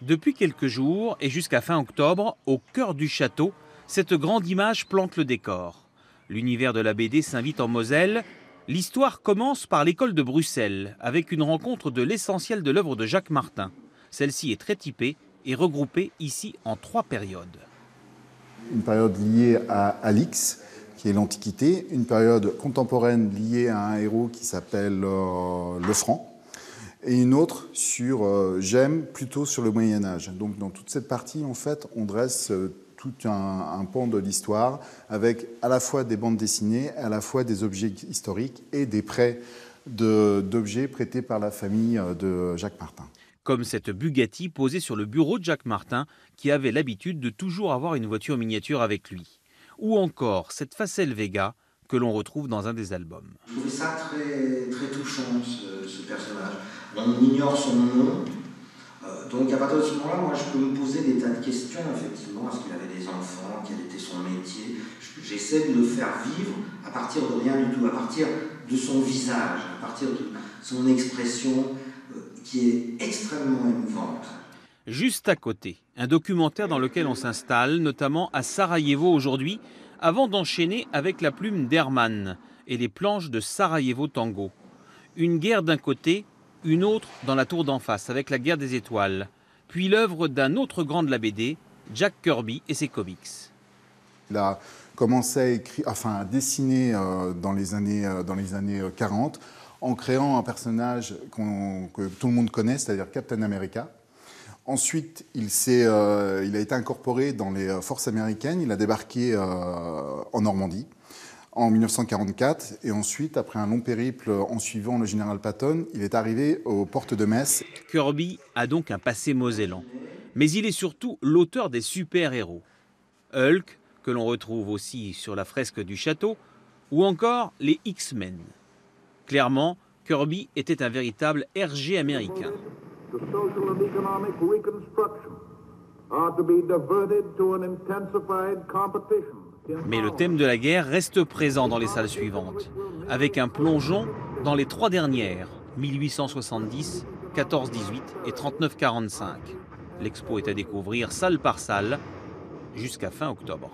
Depuis quelques jours et jusqu'à fin octobre, au cœur du château, cette grande image plante le décor. L'univers de la BD s'invite en Moselle. L'histoire commence par l'école de Bruxelles, avec une rencontre de l'essentiel de l'œuvre de Jacques Martin. Celle-ci est très typée et regroupée ici en 3 périodes. Une période liée à Alix, qui est l'Antiquité, une période contemporaine liée à un héros qui s'appelle le Franc, et une autre sur Gemme, plutôt sur le Moyen-Âge. Donc dans toute cette partie, en fait, on dresse tout un pan de l'histoire, avec à la fois des bandes dessinées, à la fois des objets historiques et des prêts d'objets prêtés par la famille de Jacques Martin. Comme cette Bugatti posée sur le bureau de Jacques Martin, qui avait l'habitude de toujours avoir une voiture miniature avec lui. Ou encore cette Facel Vega, que l'on retrouve dans un des albums. Je trouvais ça très, très touchant, ce personnage. On ignore son nom, donc à partir de ce moment-là, moi je peux me poser des tas de questions, effectivement. Est-ce qu'il avait des enfants? Quel était son métier? J'essaie de le faire vivre à partir de rien du tout, à partir de son visage, à partir de son expression qui est extrêmement émouvante. Juste à côté, un documentaire dans lequel on s'installe, notamment à Sarajevo aujourd'hui, avant d'enchaîner avec la plume d'Herman et les planches de Sarajevo Tango. Une guerre d'un côté, une autre dans la tour d'en face avec la guerre des étoiles, puis l'œuvre d'un autre grand de la BD, Jack Kirby et ses comics. Il a commencé à dessiner dans les années 40 en créant un personnage que tout le monde connaît, c'est-à-dire Captain America. Ensuite, il a été incorporé dans les forces américaines, il a débarqué en Normandie en 1944, et ensuite, après un long périple en suivant le général Patton, il est arrivé aux portes de Metz. Kirby a donc un passé mosellan, mais il est surtout l'auteur des super-héros. Hulk, que l'on retrouve aussi sur la fresque du château, ou encore les X-Men. Clairement, Kirby était un véritable RG américain. The social and economic reconstruction are to be diverted to an intensified competition. Mais le thème de la guerre reste présent dans les salles suivantes, avec un plongeon dans les 3 dernières, 1870, 14-18 et 39-45. L'expo est à découvrir salle par salle jusqu'à fin octobre.